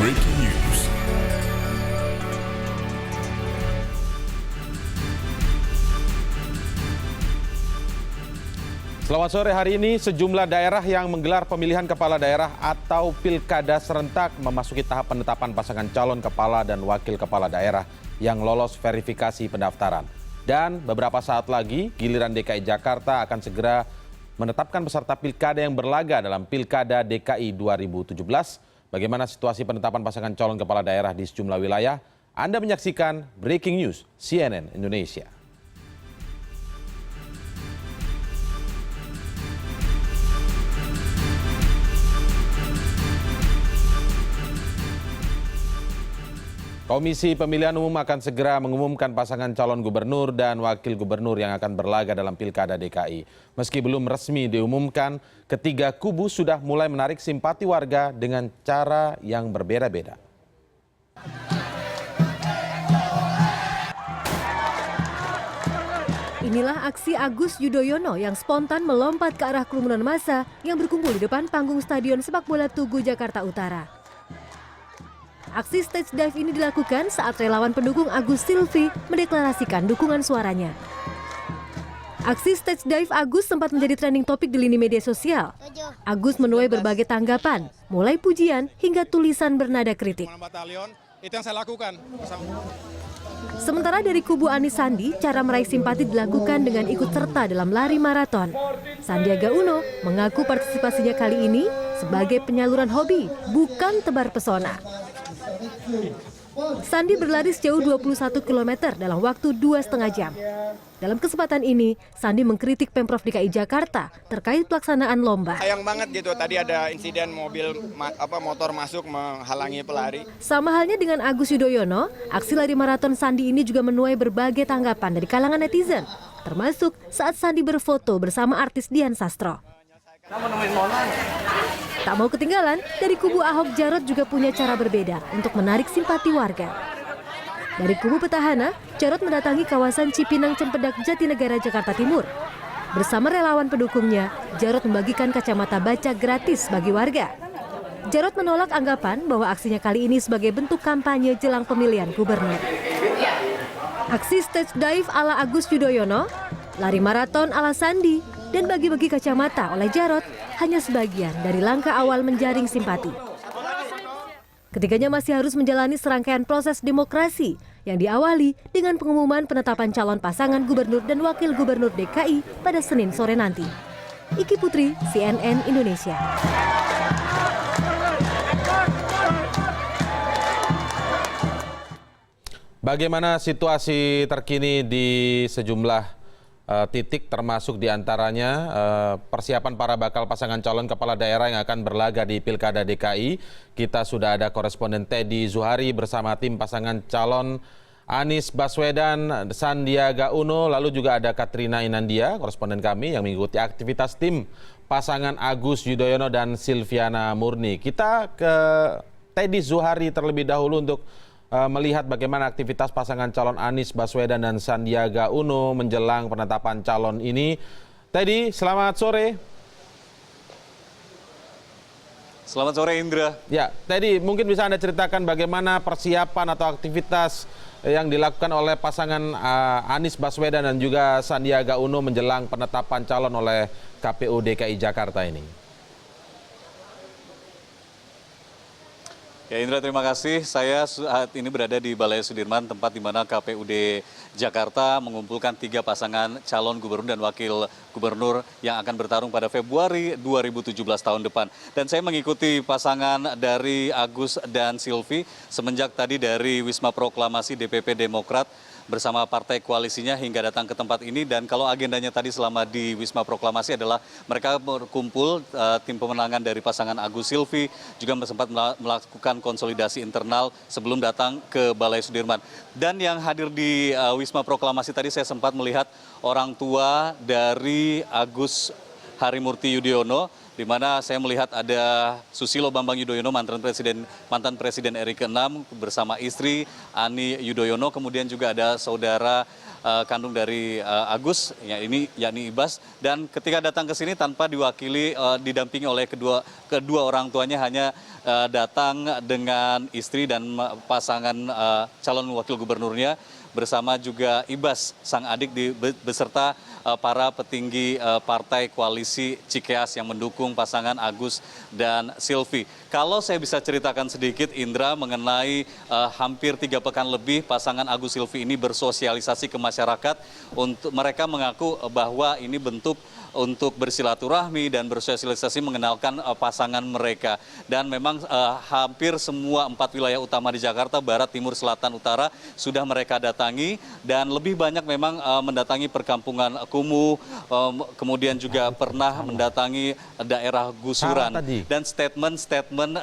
Breaking news. Selamat sore, hari ini sejumlah daerah yang menggelar pemilihan kepala daerah atau pilkada serentak memasuki tahap penetapan pasangan calon kepala dan wakil kepala daerah yang lolos verifikasi pendaftaran. Dan beberapa saat lagi giliran DKI Jakarta akan segera menetapkan peserta pilkada yang berlaga dalam Pilkada DKI 2017. Bagaimana situasi penetapan pasangan calon kepala daerah di sejumlah wilayah? Anda menyaksikan Breaking News CNN Indonesia. Komisi Pemilihan Umum akan segera mengumumkan pasangan calon gubernur dan wakil gubernur yang akan berlaga dalam Pilkada DKI. Meski belum resmi diumumkan, ketiga kubu sudah mulai menarik simpati warga dengan cara yang berbeda-beda. Inilah aksi Agus Yudhoyono yang spontan melompat ke arah kerumunan massa yang berkumpul di depan panggung Stadion Sepak Bola Tugu, Jakarta Utara. Aksi stage dive ini dilakukan saat relawan pendukung Agus Silvi mendeklarasikan dukungan suaranya. Aksi stage dive Agus sempat menjadi trending topik di lini media sosial. Agus menuai berbagai tanggapan, mulai pujian hingga tulisan bernada kritik. Itu yang saya lakukan. Sementara dari kubu Anies Sandi, cara meraih simpati dilakukan dengan ikut serta dalam lari maraton. Sandiaga Uno mengaku partisipasinya kali ini sebagai penyaluran hobi, bukan tebar pesona. Sandi berlari sejauh 21 km dalam waktu 2,5 jam. Dalam kesempatan ini, Sandi mengkritik Pemprov DKI Jakarta terkait pelaksanaan lomba. Sayang banget gitu, tadi ada insiden mobil motor masuk menghalangi pelari. Sama halnya dengan Agus Yudhoyono, aksi lari maraton Sandi ini juga menuai berbagai tanggapan dari kalangan netizen, termasuk saat Sandi berfoto bersama artis Dian Sastro. Tak mau ketinggalan, dari kubu Ahok Jarot juga punya cara berbeda untuk menarik simpati warga. Dari kubu petahana, Jarot mendatangi kawasan Cipinang Cempedak Jatinegara, Jakarta Timur. Bersama relawan pendukungnya, Jarot membagikan kacamata baca gratis bagi warga. Jarot menolak anggapan bahwa aksinya kali ini sebagai bentuk kampanye jelang pemilihan gubernur. Aksi stage dive ala Agus Yudhoyono, lari maraton ala Sandi, dan bagi-bagi kacamata oleh Jarot hanya sebagian dari langkah awal menjaring simpati. Ketiganya masih harus menjalani serangkaian proses demokrasi yang diawali dengan pengumuman penetapan calon pasangan gubernur dan wakil gubernur DKI pada Senin sore nanti. Iki Putri, CNN Indonesia. Bagaimana situasi terkini di sejumlah titik, termasuk diantaranya persiapan para bakal pasangan calon kepala daerah yang akan berlaga di Pilkada DKI. Kita sudah ada koresponden Teddy Zuhari bersama tim pasangan calon Anies Baswedan, Sandiaga Uno, lalu juga ada Katrina Inandia, koresponden kami yang mengikuti aktivitas tim pasangan Agus Yudhoyono dan Silviana Murni. Kita ke Teddy Zuhari terlebih dahulu untuk melihat bagaimana aktivitas pasangan calon Anies Baswedan dan Sandiaga Uno menjelang penetapan calon ini. Teddy, selamat sore. Selamat sore Indra. Ya, Teddy, mungkin bisa Anda ceritakan bagaimana persiapan atau aktivitas yang dilakukan oleh pasangan Anies Baswedan dan juga Sandiaga Uno menjelang penetapan calon oleh KPU DKI Jakarta ini. Ya Indra, terima kasih. Saya saat ini berada di Balai Sudirman, tempat di mana KPUD Jakarta mengumpulkan 3 pasangan calon gubernur dan wakil gubernur yang akan bertarung pada Februari 2017 tahun depan. Dan saya mengikuti pasangan dari Agus dan Silvi semenjak tadi dari Wisma Proklamasi DPP Demokrat bersama partai koalisinya hingga datang ke tempat ini. Dan kalau agendanya tadi selama di Wisma Proklamasi adalah mereka berkumpul, tim pemenangan dari pasangan Agus Silvi juga sempat melakukan konsolidasi internal sebelum datang ke Balai Sudirman. Dan yang hadir di Wisma Proklamasi tadi saya sempat melihat orang tua dari Agus Harimurti Yudhoyono di mana saya melihat ada Susilo Bambang Yudhoyono, mantan presiden RI ke-6 bersama istri Ani Yudhoyono, kemudian juga ada saudara kandung dari Agus, yakni Ibas, dan ketika datang ke sini tanpa didampingi oleh kedua orang tuanya, hanya datang dengan istri dan pasangan calon wakil gubernurnya bersama juga Ibas, sang adik beserta para petinggi partai koalisi Cikeas yang mendukung pasangan Agus dan Silvi. Kalau saya bisa ceritakan sedikit, Indra, mengenai hampir 3 pekan lebih pasangan Agus Silvi ini bersosialisasi ke masyarakat. Mereka mengaku bahwa ini bentuk untuk bersilaturahmi dan bersosialisasi mengenalkan pasangan mereka. Dan memang hampir semua 4 wilayah utama di Jakarta, Barat, Timur, Selatan, Utara sudah mereka datangi, dan lebih banyak memang mendatangi perkampungan kumuh, kemudian juga pernah mendatangi daerah gusuran. Dan statement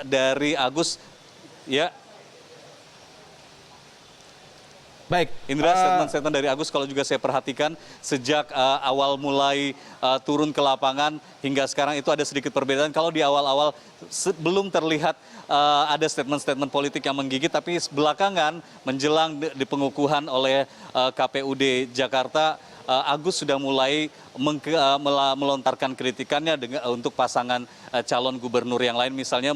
dari Agus, ya. Baik, Indra, statement dari Agus kalau juga saya perhatikan sejak awal mulai turun ke lapangan hingga sekarang itu ada sedikit perbedaan. Kalau di awal-awal belum terlihat ada statement-statement politik yang menggigit, tapi belakangan menjelang di pengukuhan oleh KPUD Jakarta, Agus sudah mulai melontarkan kritikannya untuk pasangan calon gubernur yang lain, misalnya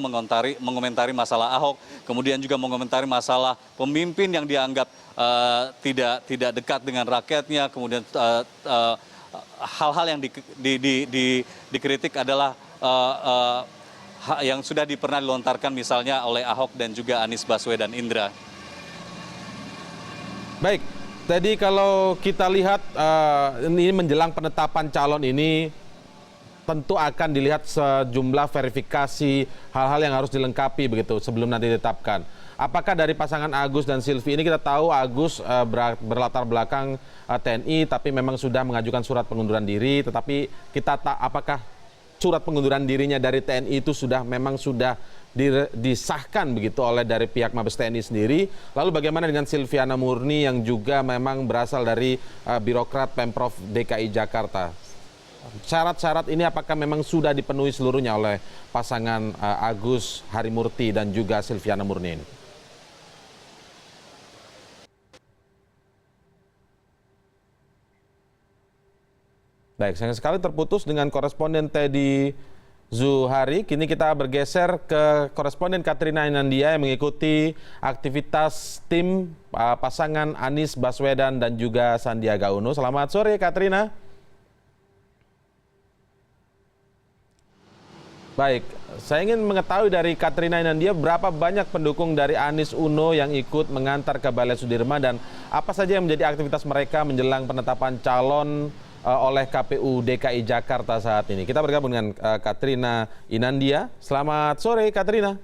mengomentari masalah Ahok, kemudian juga mengomentari masalah pemimpin yang dianggap tidak dekat dengan rakyatnya, kemudian hal-hal yang dikritik adalah yang sudah pernah dilontarkan misalnya oleh Ahok dan juga Anies Baswedan. Indra. baik. Tadi kalau kita lihat ini menjelang penetapan calon ini tentu akan dilihat sejumlah verifikasi hal-hal yang harus dilengkapi begitu sebelum nanti ditetapkan. Apakah dari pasangan Agus dan Silvi ini, kita tahu Agus berlatar belakang TNI tapi memang sudah mengajukan surat pengunduran diri, tetapi apakah surat pengunduran dirinya dari TNI itu memang sudah disahkan begitu oleh dari pihak Mabes TNI sendiri. Lalu bagaimana dengan Silviana Murni yang juga memang berasal dari birokrat Pemprov DKI Jakarta? Syarat-syarat ini apakah memang sudah dipenuhi seluruhnya oleh pasangan Agus Harimurti dan juga Silviana Murni ini? Baik, sayang sekali terputus dengan koresponden Teddy Zuhari. Kini kita bergeser ke koresponden Katrina Inandia yang mengikuti aktivitas tim pasangan Anies Baswedan dan juga Sandiaga Uno. Selamat sore, Katrina. Baik, saya ingin mengetahui dari Katrina Inandia berapa banyak pendukung dari Anies Uno yang ikut mengantar ke Balai Sudirman dan apa saja yang menjadi aktivitas mereka menjelang penetapan calon oleh KPU DKI Jakarta saat ini. Kita bergabung dengan Katrina Inandia. Selamat sore, Katrina.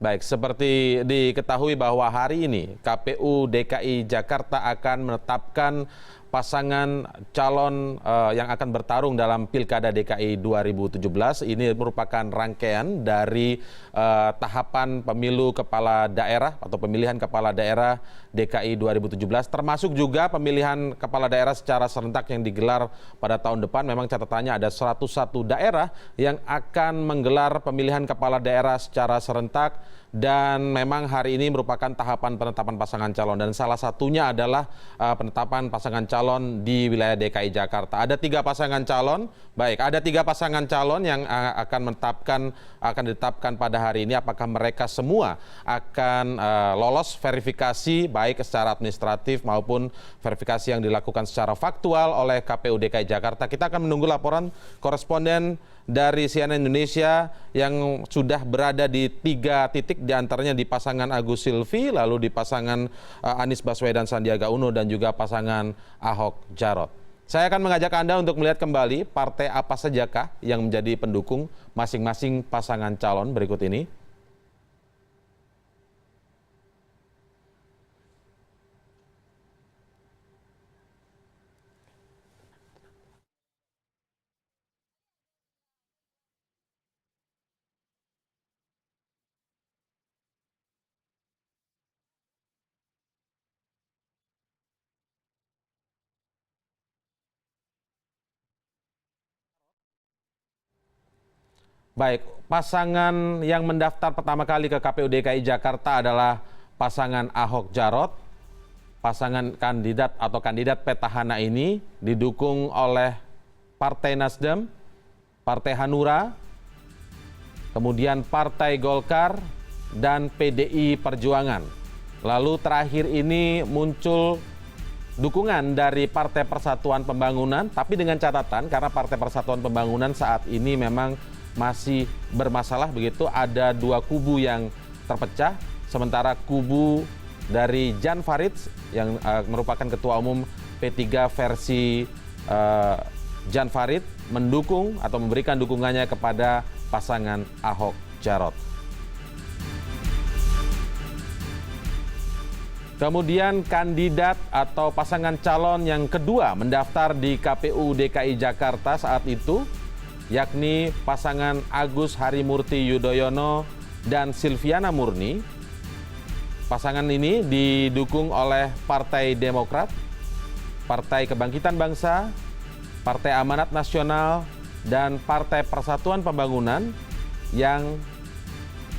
Baik, seperti diketahui bahwa hari ini KPU DKI Jakarta akan menetapkan pasangan calon yang akan bertarung dalam Pilkada DKI 2017. Ini merupakan rangkaian dari tahapan pemilu kepala daerah atau pemilihan kepala daerah DKI 2017, termasuk juga pemilihan kepala daerah secara serentak yang digelar pada tahun depan. Memang catatannya ada 101 daerah yang akan menggelar pemilihan kepala daerah secara serentak, dan memang hari ini merupakan tahapan penetapan pasangan calon, dan salah satunya adalah penetapan pasangan calon di wilayah DKI Jakarta. Ada 3 pasangan calon. Baik, ada 3 pasangan calon yang akan ditetapkan pada hari ini. Apakah mereka semua akan lolos verifikasi baik secara administratif maupun verifikasi yang dilakukan secara faktual oleh KPU DKI Jakarta? Kita akan menunggu laporan koresponden dari CNN Indonesia yang sudah berada di 3 titik, diantaranya di pasangan Agus Silvi, lalu di pasangan Anies Baswedan Sandiaga Uno, dan juga pasangan Ahok Jarot. Saya akan mengajak Anda untuk melihat kembali partai apa sajakah yang menjadi pendukung masing-masing pasangan calon berikut ini. Baik, pasangan yang mendaftar pertama kali ke KPU DKI Jakarta adalah pasangan Ahok Jarot. Pasangan kandidat atau kandidat petahana ini didukung oleh Partai Nasdem, Partai Hanura, kemudian Partai Golkar, dan PDI Perjuangan. Lalu terakhir ini muncul dukungan dari Partai Persatuan Pembangunan, tapi dengan catatan karena Partai Persatuan Pembangunan saat ini memang masih bermasalah begitu, ada dua kubu yang terpecah, sementara kubu dari Jan Farid yang merupakan Ketua Umum P3 versi Jan Farid mendukung atau memberikan dukungannya kepada pasangan Ahok Jarot. Kemudian kandidat atau pasangan calon yang kedua mendaftar di KPU DKI Jakarta saat itu, yakni pasangan Agus Harimurti Yudhoyono dan Silviana Murni. Pasangan ini didukung oleh Partai Demokrat, Partai Kebangkitan Bangsa, Partai Amanat Nasional, dan Partai Persatuan Pembangunan yang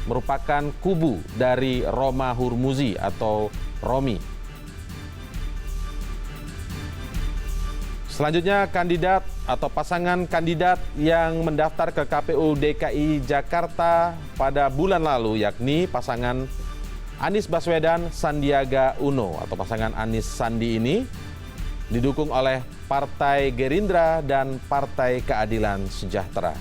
merupakan kubu dari Roma Hurmuzi atau Romi. Selanjutnya kandidat atau pasangan kandidat yang mendaftar ke KPU DKI Jakarta pada bulan lalu, yakni pasangan Anies Baswedan Sandiaga Uno atau pasangan Anies Sandi ini didukung oleh Partai Gerindra dan Partai Keadilan Sejahtera.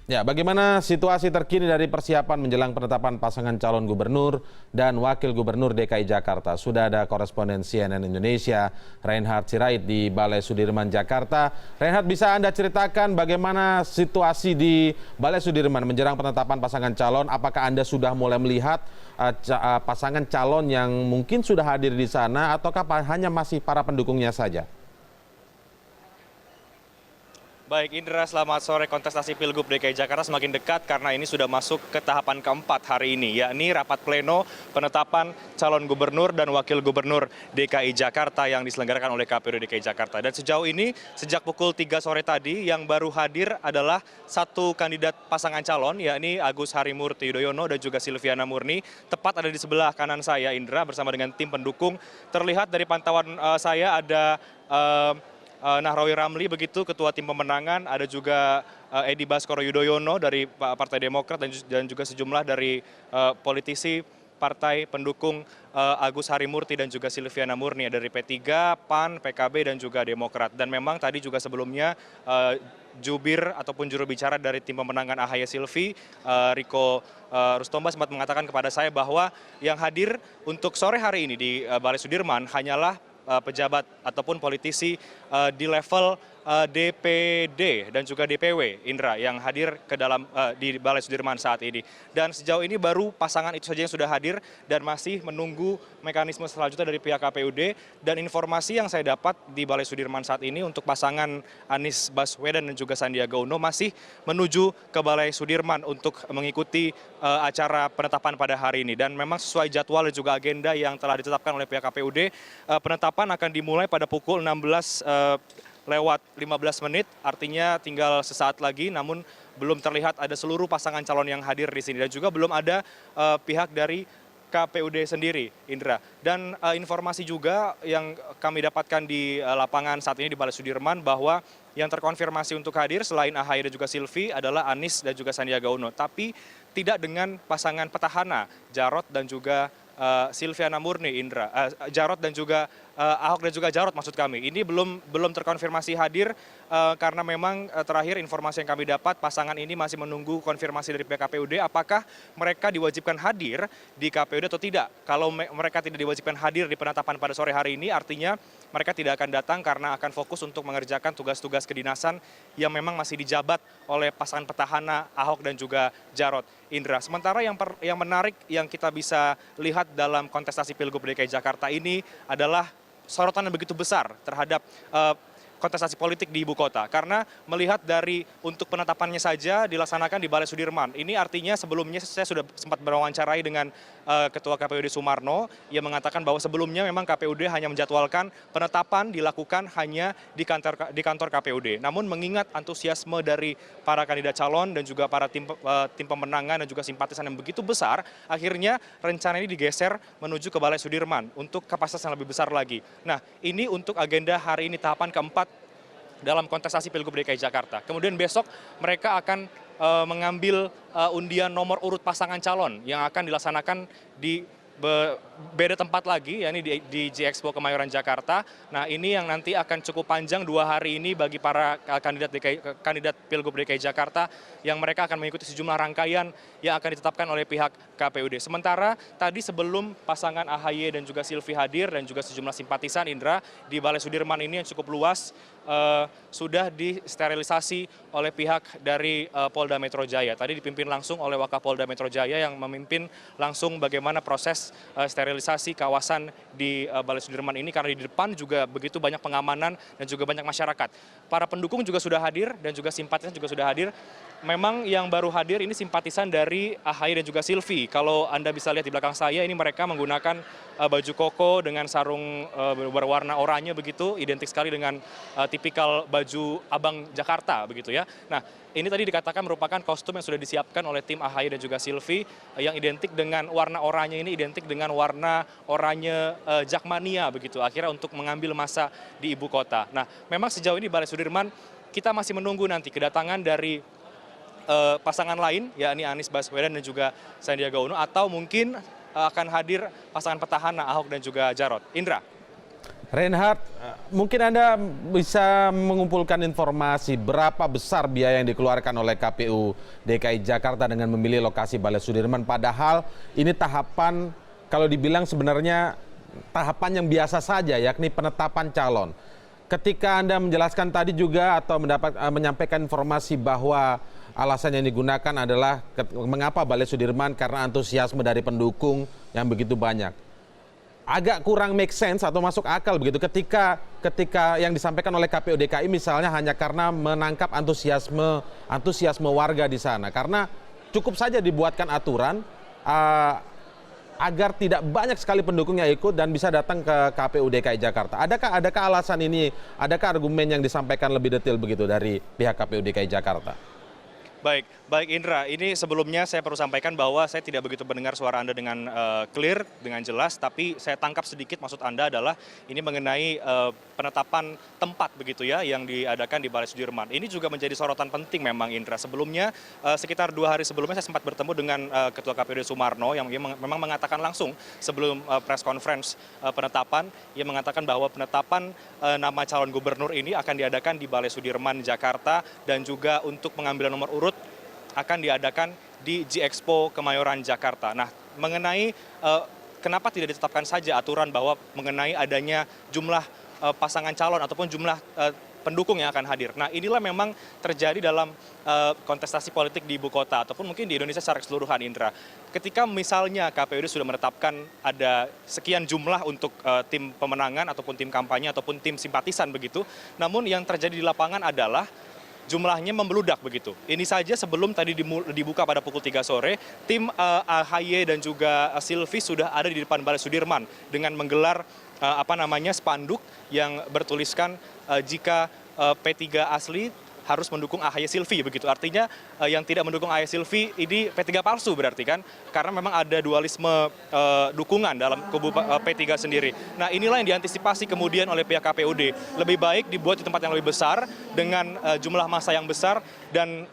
Ya, bagaimana situasi terkini dari persiapan menjelang penetapan pasangan calon gubernur dan wakil gubernur DKI Jakarta? Sudah ada koresponden CNN Indonesia, Reinhard Sirait di Balai Sudirman, Jakarta. Reinhard, bisa Anda ceritakan bagaimana situasi di Balai Sudirman menjelang penetapan pasangan calon? Apakah Anda sudah mulai melihat pasangan calon yang mungkin sudah hadir di sana, ataukah hanya masih para pendukungnya saja? Baik Indra, selamat sore. Kontestasi Pilgub DKI Jakarta semakin dekat karena ini sudah masuk ke tahapan keempat hari ini, yakni rapat pleno penetapan calon gubernur dan wakil gubernur DKI Jakarta yang diselenggarakan oleh KPU DKI Jakarta. Dan sejauh ini, sejak pukul 3 sore tadi, yang baru hadir adalah satu kandidat pasangan calon, yakni Agus Harimurti Yudhoyono dan juga Silviana Murni. Tepat ada di sebelah kanan saya, Indra, bersama dengan tim pendukung. Terlihat dari pantauan saya ada Nahrawi Ramli begitu, ketua tim pemenangan, ada juga Edi Baskoro Yudhoyono dari Partai Demokrat dan juga sejumlah dari politisi partai pendukung Agus Harimurti dan juga Silviana Murni dari P3, PAN, PKB dan juga Demokrat. Dan memang tadi juga sebelumnya jubir ataupun juru bicara dari tim pemenangan AHY Silvi, Riko Rustomba, sempat mengatakan kepada saya bahwa yang hadir untuk sore hari ini di Balai Sudirman hanyalah pejabat ataupun politisi di level DPD dan juga DPW, Indra, yang hadir ke dalam di Balai Sudirman saat ini. Dan sejauh ini baru pasangan itu saja yang sudah hadir dan masih menunggu mekanisme selanjutnya dari pihak KPUD. Dan informasi yang saya dapat di Balai Sudirman saat ini untuk pasangan Anies Baswedan dan juga Sandiaga Uno masih menuju ke Balai Sudirman untuk mengikuti acara penetapan pada hari ini. Dan memang sesuai jadwal dan juga agenda yang telah ditetapkan oleh pihak KPUD, penetapan akan dimulai pada pukul 16:15, artinya tinggal sesaat lagi, namun belum terlihat ada seluruh pasangan calon yang hadir di sini dan juga belum ada pihak dari KPUD sendiri, Indra. Dan informasi juga yang kami dapatkan di lapangan saat ini di Balai Sudirman bahwa yang terkonfirmasi untuk hadir selain AHY dan juga Silvi adalah Anies dan juga Sandiaga Uno, tapi tidak dengan pasangan petahana Jarot dan juga Silviana Murni, Indra. Jarot dan juga Ahok dan juga Jarot maksud kami. Ini belum terkonfirmasi hadir karena memang terakhir informasi yang kami dapat pasangan ini masih menunggu konfirmasi dari pihak KPUD apakah mereka diwajibkan hadir di KPUD atau tidak. Kalau mereka tidak diwajibkan hadir di penetapan pada sore hari ini, artinya mereka tidak akan datang karena akan fokus untuk mengerjakan tugas-tugas kedinasan yang memang masih dijabat oleh pasangan petahana Ahok dan juga Jarot, Indra. Sementara yang menarik yang kita bisa lihat dalam kontestasi Pilgub DKI Jakarta ini adalah sorotan yang begitu besar terhadap kontestasi politik di ibu kota. Karena melihat dari untuk penetapannya saja dilaksanakan di Balai Sudirman. Ini artinya sebelumnya saya sudah sempat berwawancarai dengan Ketua KPUD Sumarno. Ia mengatakan bahwa sebelumnya memang KPUD hanya menjadwalkan penetapan dilakukan hanya di kantor KPUD. Namun mengingat antusiasme dari para kandidat calon dan juga para tim pemenangan dan juga simpatisan yang begitu besar, akhirnya rencana ini digeser menuju ke Balai Sudirman untuk kapasitas yang lebih besar lagi. Nah, ini untuk agenda hari ini tahapan keempat dalam kontestasi Pilgub DKI Jakarta. Kemudian besok mereka akan mengambil undian nomor urut pasangan calon yang akan dilaksanakan di beda tempat lagi, yakni di G-Expo Kemayoran Jakarta. Nah, ini yang nanti akan cukup panjang 2 hari ini bagi para kandidat Pilgub DKI Jakarta yang mereka akan mengikuti sejumlah rangkaian yang akan ditetapkan oleh pihak KPUD. Sementara tadi sebelum pasangan AHY dan juga Silvi hadir dan juga sejumlah simpatisan Indra di Balai Sudirman ini yang cukup luas sudah disterilisasi oleh pihak dari Polda Metro Jaya. Tadi dipimpin langsung oleh Wakapolda Metro Jaya yang memimpin langsung bagaimana proses sterilisasi kawasan di Balai Sudirman ini, karena di depan juga begitu banyak pengamanan dan juga banyak masyarakat. Para pendukung juga sudah hadir dan juga simpatisan juga sudah hadir. Memang yang baru hadir ini simpatisan dari AHY dan juga Silvi. Kalau Anda bisa lihat di belakang saya, ini mereka menggunakan baju koko dengan sarung berwarna oranye begitu, identik sekali dengan tipikal baju abang Jakarta begitu ya. Nah, ini tadi dikatakan merupakan kostum yang sudah disiapkan oleh tim AHY dan juga Silvi yang identik dengan warna oranye ini, identik dengan warna oranye Jakmania begitu. Akhirnya untuk mengambil massa di ibu kota. Nah, memang sejauh ini Balai Sudirman kita masih menunggu nanti kedatangan dari pasangan lain, yakni Anies Baswedan dan juga Sandiaga Uno, atau mungkin akan hadir pasangan petahana Ahok dan juga Jarot. Indra. Reinhard, mungkin Anda bisa mengumpulkan informasi berapa besar biaya yang dikeluarkan oleh KPU DKI Jakarta dengan memilih lokasi Balai Sudirman, padahal ini tahapan, kalau dibilang sebenarnya tahapan yang biasa saja, yakni penetapan calon. Ketika Anda menjelaskan tadi juga atau menyampaikan informasi bahwa alasan yang digunakan adalah mengapa Balai Sudirman, karena antusiasme dari pendukung yang begitu banyak. Agak kurang make sense atau masuk akal begitu ketika yang disampaikan oleh KPU DKI misalnya hanya karena menangkap antusiasme warga di sana. Karena cukup saja dibuatkan aturan agar tidak banyak sekali pendukung yang ikut dan bisa datang ke KPU DKI Jakarta. Adakah alasan ini, adakah argumen yang disampaikan lebih detail begitu dari pihak KPU DKI Jakarta? Baik Indra, ini sebelumnya saya perlu sampaikan bahwa saya tidak begitu mendengar suara Anda dengan clear, dengan jelas, tapi saya tangkap sedikit maksud Anda adalah ini mengenai penetapan tempat begitu ya yang diadakan di Balai Sudirman. Ini juga menjadi sorotan penting memang Indra. Sebelumnya sekitar 2 hari sebelumnya saya sempat bertemu dengan Ketua KPUD Sumarno yang memang mengatakan langsung sebelum press conference penetapan, ia mengatakan bahwa penetapan nama calon gubernur ini akan diadakan di Balai Sudirman Jakarta dan juga untuk pengambilan nomor urut akan diadakan di G-Expo Kemayoran Jakarta. Nah, mengenai kenapa tidak ditetapkan saja aturan bahwa mengenai adanya jumlah pasangan calon ataupun jumlah pendukung yang akan hadir. Nah, inilah memang terjadi dalam kontestasi politik di ibu kota ataupun mungkin di Indonesia secara keseluruhan, Indra. Ketika misalnya KPUD sudah menetapkan ada sekian jumlah untuk tim pemenangan ataupun tim kampanye ataupun tim simpatisan begitu, namun yang terjadi di lapangan adalah jumlahnya membeludak begitu. Ini saja sebelum tadi dibuka pada pukul 3 sore, tim AHY dan juga Silvi sudah ada di depan Balai Sudirman dengan menggelar spanduk yang bertuliskan jika P3 asli harus mendukung AHY Silvi begitu. Artinya yang tidak mendukung AHY Silvi ini P3 palsu berarti kan, karena memang ada dualisme dukungan dalam kubu P3 sendiri. Nah, inilah yang diantisipasi kemudian oleh pihak KPUD. Lebih baik dibuat di tempat yang lebih besar dengan jumlah massa yang besar dan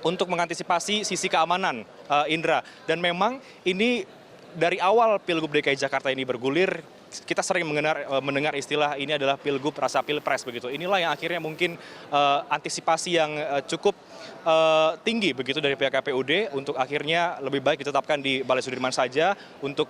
untuk mengantisipasi sisi keamanan, Indra. Dan memang ini dari awal Pilgub DKI Jakarta ini bergulir, kita sering mendengar istilah ini adalah pilgub rasa pilpres begitu. Inilah yang akhirnya mungkin antisipasi yang cukup tinggi begitu dari pihak KPUD untuk akhirnya lebih baik ditetapkan di Balai Sudirman saja untuk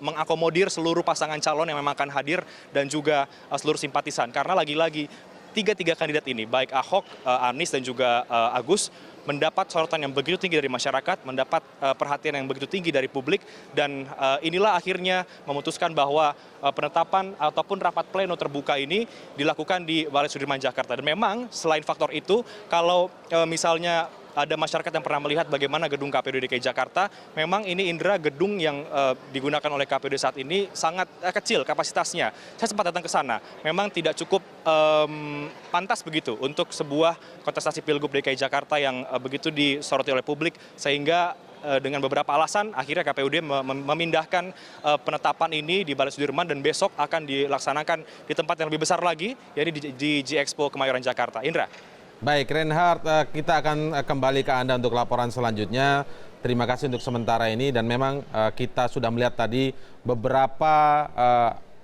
mengakomodir seluruh pasangan calon yang memang akan hadir dan juga seluruh simpatisan. Karena lagi-lagi tiga kandidat ini, baik Ahok, Anies dan juga Agus, mendapat sorotan yang begitu tinggi dari masyarakat, mendapat perhatian yang begitu tinggi dari publik, dan inilah akhirnya memutuskan bahwa penetapan ataupun rapat pleno terbuka ini dilakukan di Balai Sudirman Jakarta. Dan memang selain faktor itu, kalau misalnya ada masyarakat yang pernah melihat bagaimana gedung KPUD DKI Jakarta, memang ini Indra gedung yang digunakan oleh KPUD saat ini sangat kecil kapasitasnya. Saya sempat datang ke sana, memang tidak cukup pantas begitu untuk sebuah kontestasi Pilgub DKI Jakarta yang begitu disoroti oleh publik, sehingga dengan beberapa alasan akhirnya KPUD memindahkan penetapan ini di Balai Sudirman, dan besok akan dilaksanakan di tempat yang lebih besar lagi, yaitu di G-Expo Kemayoran Jakarta. Indra. Baik, Reinhard, kita akan kembali ke Anda untuk laporan selanjutnya. Terima kasih untuk sementara ini, dan memang kita sudah melihat tadi beberapa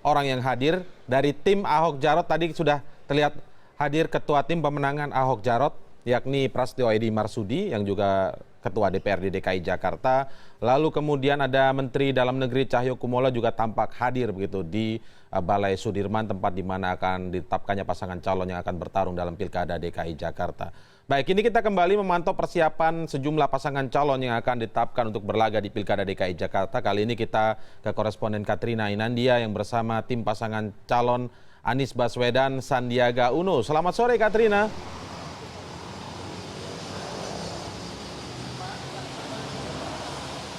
orang yang hadir dari tim Ahok Jarot. Tadi sudah terlihat hadir Ketua Tim Pemenangan Ahok Jarot, yakni Prasetyo Edy Marsudi yang juga Ketua DPRD DKI Jakarta. Lalu kemudian ada Menteri Dalam Negeri Cahyokumolo juga tampak hadir begitu di Balai Sudirman, tempat di mana akan ditetapkannya pasangan calon yang akan bertarung dalam Pilkada DKI Jakarta. Baik, ini kita kembali memantau persiapan sejumlah pasangan calon yang akan ditetapkan untuk berlaga di Pilkada DKI Jakarta. Kali ini kita ke koresponden Katrina Inandia yang bersama tim pasangan calon Anies Baswedan, Sandiaga Uno. Selamat sore, Katrina.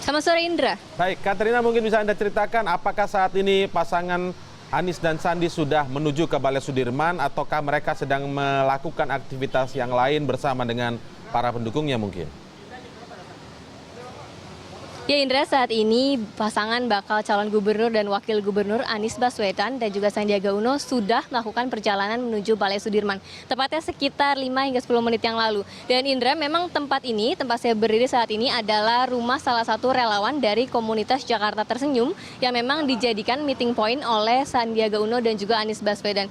Selamat sore, Indra. Baik, Katrina, mungkin bisa Anda ceritakan apakah saat ini pasangan Anies dan Sandi sudah menuju ke Balai Sudirman, ataukah mereka sedang melakukan aktivitas yang lain bersama dengan para pendukungnya mungkin? Ya Indra, saat ini pasangan bakal calon gubernur dan wakil gubernur Anies Baswedan dan juga Sandiaga Uno sudah melakukan perjalanan menuju Balai Sudirman. Tepatnya sekitar 5 hingga 10 menit yang lalu. Dan Indra, memang tempat saya berdiri saat ini adalah rumah salah satu relawan dari komunitas Jakarta Tersenyum yang memang dijadikan meeting point oleh Sandiaga Uno dan juga Anies Baswedan.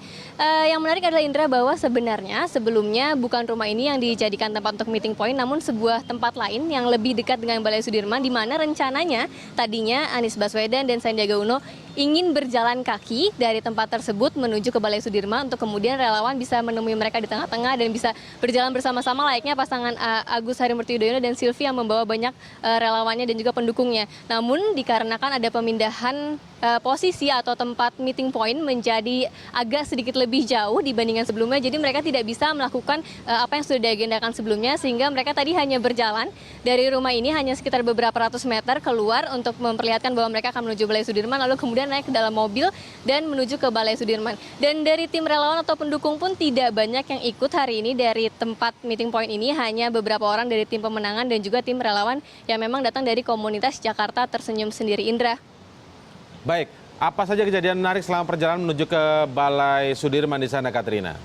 Yang menarik adalah Indra bahwa sebenarnya sebelumnya bukan rumah ini yang dijadikan tempat untuk meeting point, namun sebuah tempat lain yang lebih dekat dengan Balai Sudirman, di mana rencananya tadinya Anies Baswedan dan Sandiaga Uno ingin berjalan kaki dari tempat tersebut menuju ke Balai Sudirman untuk kemudian relawan bisa menemui mereka di tengah-tengah dan bisa berjalan bersama-sama layaknya pasangan Agus Harimurti Yudhoyono dan Silvi yang membawa banyak relawannya dan juga pendukungnya. Namun dikarenakan ada pemindahan posisi atau tempat meeting point menjadi agak sedikit lebih jauh dibandingkan sebelumnya, jadi mereka tidak bisa melakukan apa yang sudah diagendakan sebelumnya, sehingga mereka tadi hanya berjalan dari rumah ini hanya sekitar beberapa ratus meter keluar untuk memperlihatkan bahwa mereka akan menuju Balai Sudirman, lalu kemudian naik ke dalam mobil dan menuju ke Balai Sudirman. Dan dari tim relawan atau pendukung pun tidak banyak yang ikut hari ini dari tempat meeting point ini, hanya beberapa orang dari tim pemenangan dan juga tim relawan yang memang datang dari komunitas Jakarta Tersenyum sendiri. Indra. Baik, apa saja kejadian menarik selama perjalanan menuju ke Balai Sudirman di sana, Katrina?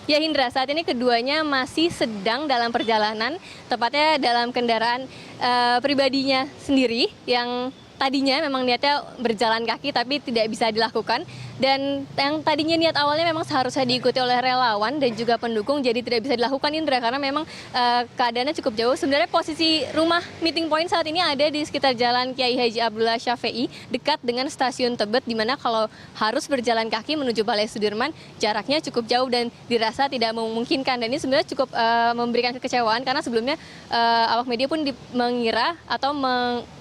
Ya Indra, saat ini keduanya masih sedang dalam perjalanan, tepatnya dalam kendaraan pribadinya sendiri yang tadinya memang niatnya berjalan kaki tapi tidak bisa dilakukan. Dan yang tadinya niat awalnya memang seharusnya diikuti oleh relawan dan juga pendukung, jadi tidak bisa dilakukan, Indra, karena memang keadaannya cukup jauh. Sebenarnya posisi rumah meeting point saat ini ada di sekitar Jalan Kiai Haji Abdullah Syafi'i, dekat dengan Stasiun Tebet, di mana kalau harus berjalan kaki menuju Balai Sudirman jaraknya cukup jauh dan dirasa tidak memungkinkan. Dan ini sebenarnya cukup memberikan kekecewaan, karena sebelumnya awak media pun mengira atau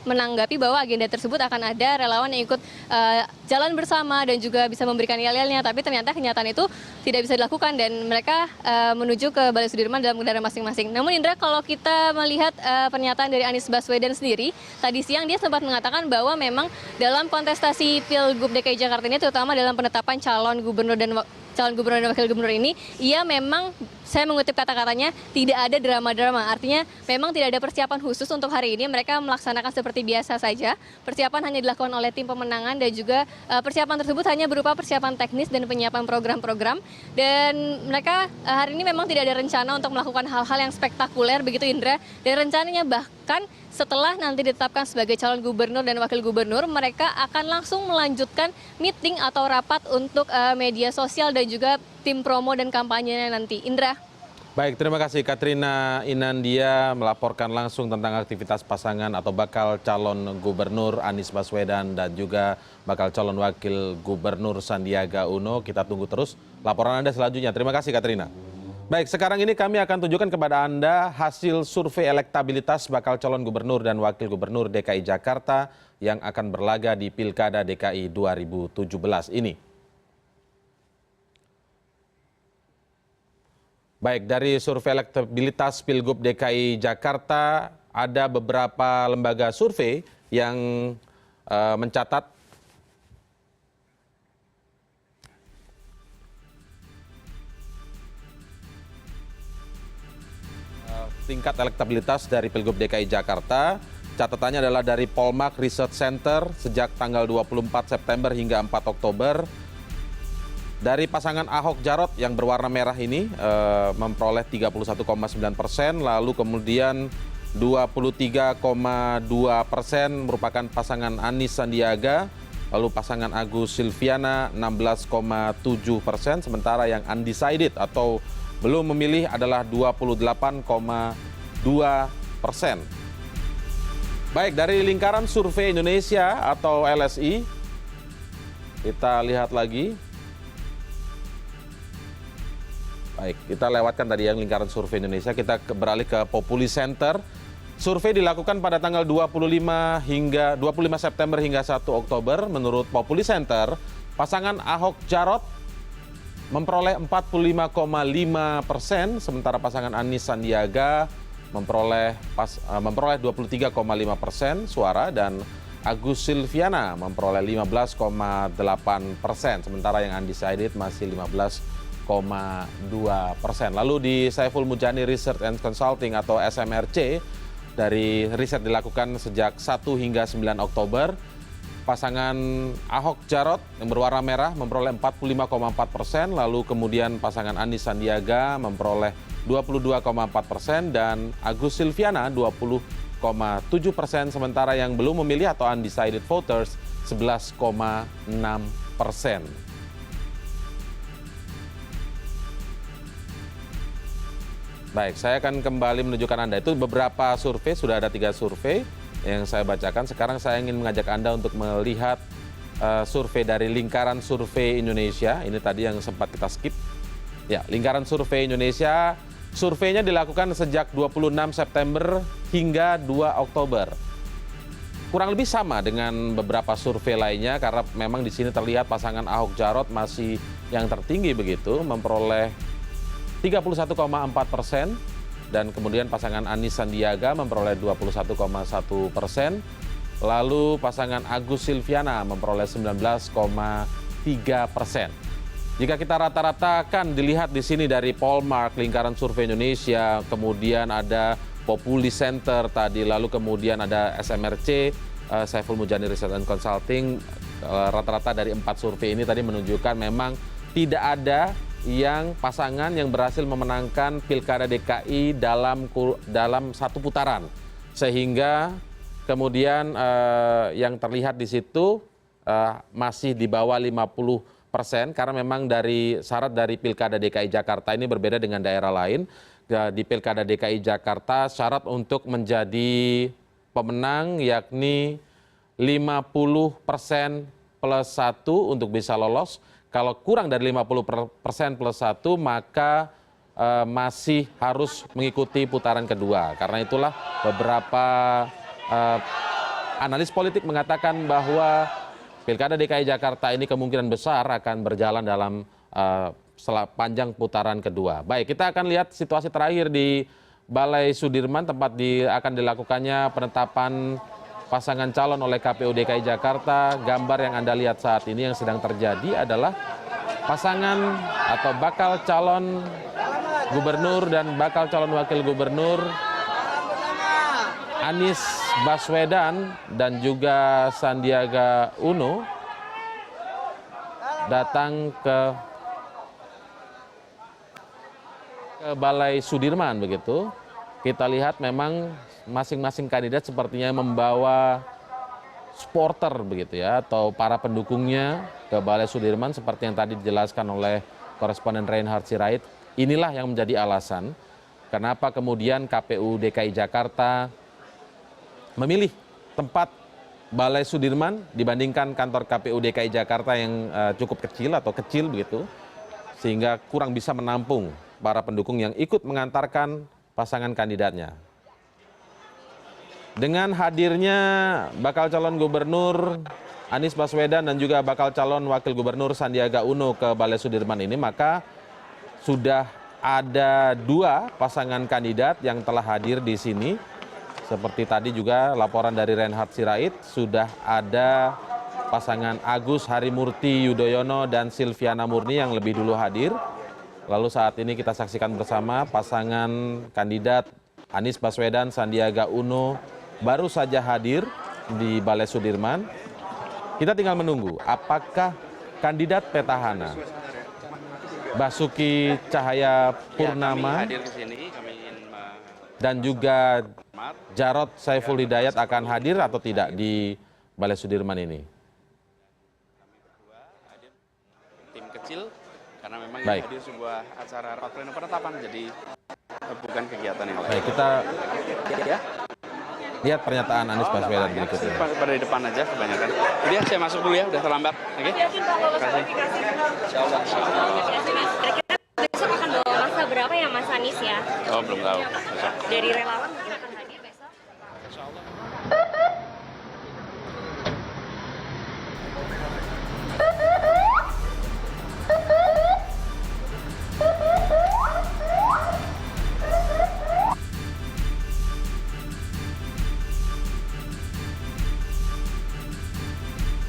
menanggapi bahwa agenda tersebut akan ada relawan yang ikut jalan bersama dan juga bisa memberikan yel-yelnya, tapi ternyata kenyataan itu tidak bisa dilakukan dan mereka menuju ke Balai Sudirman dalam kendaraan masing-masing. Namun Indra, kalau kita melihat pernyataan dari Anies Baswedan sendiri, tadi siang dia sempat mengatakan bahwa memang dalam kontestasi Pilgub DKI Jakarta ini, terutama dalam penetapan calon gubernur dan wakil gubernur ini, ia memang, saya mengutip kata-katanya, tidak ada drama-drama. Artinya memang tidak ada persiapan khusus untuk hari ini, mereka melaksanakan seperti biasa saja. Persiapan hanya dilakukan oleh tim pemenangan dan juga persiapan tersebut hanya berupa persiapan teknis dan penyiapan program-program. Dan mereka hari ini memang tidak ada rencana untuk melakukan hal-hal yang spektakuler begitu, Indra. Dan rencananya bahkan setelah nanti ditetapkan sebagai calon gubernur dan wakil gubernur, mereka akan langsung melanjutkan meeting atau rapat untuk media sosial dan juga tim promo dan kampanyenya nanti. Indra. Baik, terima kasih Katrina Inandia melaporkan langsung tentang aktivitas pasangan atau bakal calon gubernur Anies Baswedan dan juga bakal calon wakil gubernur Sandiaga Uno. Kita tunggu terus laporan Anda selanjutnya. Terima kasih Katrina. Baik, sekarang ini kami akan tunjukkan kepada Anda hasil survei elektabilitas bakal calon gubernur dan wakil gubernur DKI Jakarta yang akan berlaga di Pilkada DKI 2017 ini. Baik, dari survei elektabilitas Pilgub DKI Jakarta, ada beberapa lembaga survei yang mencatat tingkat elektabilitas dari Pilgub DKI Jakarta. Catatannya adalah dari Polmark Research Center sejak tanggal 24 September hingga 4 Oktober. Dari pasangan Ahok Jarot yang berwarna merah ini memperoleh 31,9%, lalu kemudian 23,2% merupakan pasangan Anies Sandiaga, lalu pasangan Agus Silviana 16,7%, sementara yang undecided atau belum memilih adalah 28,2%. Baik, dari Lingkaran Survei Indonesia atau LSI, kita lihat lagi. Baik, kita lewatkan tadi yang Lingkaran Survei Indonesia, kita beralih ke Populi Center. Survei dilakukan pada tanggal 25 September hingga 1 Oktober. Menurut Populi Center, pasangan Ahok Jarot memperoleh 45,5%, sementara pasangan Anies Sandiaga memperoleh 23,5% suara dan Agus Silviana memperoleh 15,8%, sementara yang undecided masih 15,2%. Lalu di Saiful Mujani Research and Consulting atau SMRC, dari riset dilakukan sejak 1 hingga 9 Oktober, pasangan Ahok Jarot yang berwarna merah memperoleh 45,4%, lalu kemudian pasangan Anies Sandiaga memperoleh 22,4% dan Agus Silviana 20,7%, sementara yang belum memilih atau undecided voters 11,6%. Baik, saya akan kembali menunjukkan Anda. Itu beberapa survei, sudah ada 3 survei yang saya bacakan. Sekarang saya ingin mengajak Anda untuk melihat survei dari Lingkaran Survei Indonesia. Ini tadi yang sempat kita skip. Ya, Lingkaran Survei Indonesia, surveinya dilakukan sejak 26 September hingga 2 Oktober. Kurang lebih sama dengan beberapa survei lainnya karena memang di sini terlihat pasangan Ahok Jarot masih yang tertinggi begitu, memperoleh 31,4%, dan kemudian pasangan Anies Sandiaga memperoleh 21,1%, lalu pasangan Agus Silviana memperoleh 19,3%. Jika kita rata-ratakan dilihat di sini dari Polmark, Lingkaran Survei Indonesia, kemudian ada Populi Center tadi, lalu kemudian ada SMRC, Saiful Mujani Research and Consulting, rata-rata dari 4 survei ini tadi menunjukkan memang tidak ada yang pasangan yang berhasil memenangkan Pilkada DKI dalam satu putaran, sehingga kemudian yang terlihat di situ masih di bawah 50%, karena memang dari syarat dari Pilkada DKI Jakarta ini berbeda dengan daerah lain. Di Pilkada DKI Jakarta syarat untuk menjadi pemenang yakni 50% plus 1 untuk bisa lolos. Kalau kurang dari 50% plus 1, maka masih harus mengikuti putaran kedua. Karena itulah beberapa analis politik mengatakan bahwa Pilkada DKI Jakarta ini kemungkinan besar akan berjalan dalam panjang putaran kedua. Baik, kita akan lihat situasi terakhir di Balai Sudirman, tempat akan dilakukannya penetapan pasangan calon oleh KPU DKI Jakarta. Gambar yang Anda lihat saat ini yang sedang terjadi adalah pasangan atau bakal calon gubernur dan bakal calon wakil gubernur Anies Baswedan dan juga Sandiaga Uno datang ke Balai Sudirman begitu. Kita lihat memang masing-masing kandidat sepertinya membawa supporter begitu ya, atau para pendukungnya ke Balai Sudirman seperti yang tadi dijelaskan oleh koresponden Reinhard Sirait. Inilah yang menjadi alasan kenapa kemudian KPU DKI Jakarta memilih tempat Balai Sudirman dibandingkan kantor KPU DKI Jakarta yang cukup kecil atau kecil begitu, sehingga kurang bisa menampung para pendukung yang ikut mengantarkan pasangan kandidatnya. Dengan hadirnya bakal calon gubernur Anies Baswedan dan juga bakal calon wakil gubernur Sandiaga Uno ke Balai Sudirman ini, maka sudah ada 2 pasangan kandidat yang telah hadir di sini. Seperti tadi juga laporan dari Reinhard Sirait, sudah ada pasangan Agus Harimurti Yudhoyono dan Silviana Murni yang lebih dulu hadir. Lalu saat ini kita saksikan bersama pasangan kandidat Anies Baswedan, Sandiaga Uno baru saja hadir di Balai Sudirman. Kita tinggal menunggu apakah kandidat petahana Basuki Cahaya Purnama dan juga Jarod Saiful Hidayat akan hadir atau tidak di Balai Sudirman ini. Tim kecil karena memang Baik. ini hadir sebuah acara rapat pleno penetapan, jadi bukan kegiatan yang lain. Baik, kita Ya, lihat pernyataan Anies Baswedan berikut ini. pada di depan aja kebanyakan. Jadi ya, saya masuk dulu ya, udah terlambat. Oke. Terima kasih. Kira-kira besok akan bawa masa berapa ya Mas Anies ya? Oh, belum tahu. Besok. Dari relawan mungkin akan hadir besok?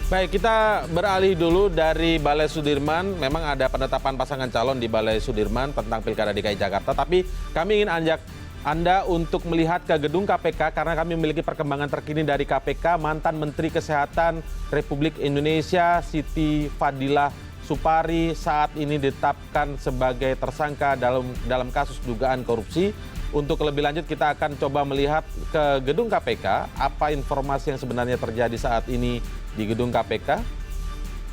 Baik, kita beralih dulu dari Balai Sudirman. Memang ada penetapan pasangan calon di Balai Sudirman tentang Pilkada DKI Jakarta. Tapi kami ingin ajak Anda untuk melihat ke gedung KPK karena kami memiliki perkembangan terkini dari KPK. Mantan Menteri Kesehatan Republik Indonesia Siti Fadilah Supari saat ini ditetapkan sebagai tersangka dalam kasus dugaan korupsi. Untuk lebih lanjut kita akan coba melihat ke gedung KPK, apa informasi yang sebenarnya terjadi saat ini di gedung KPK.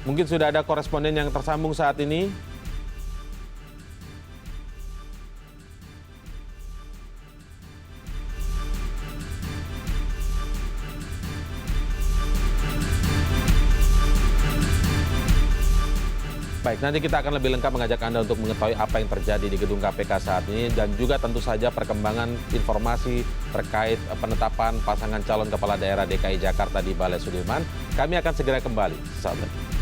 Mungkin sudah ada koresponden yang tersambung saat ini. Baik, nanti kita akan lebih lengkap mengajak Anda untuk mengetahui apa yang terjadi di gedung KPK saat ini dan juga tentu saja perkembangan informasi terkait penetapan pasangan calon kepala daerah DKI Jakarta di Balai Sudirman. Kami akan segera kembali. Sahabat.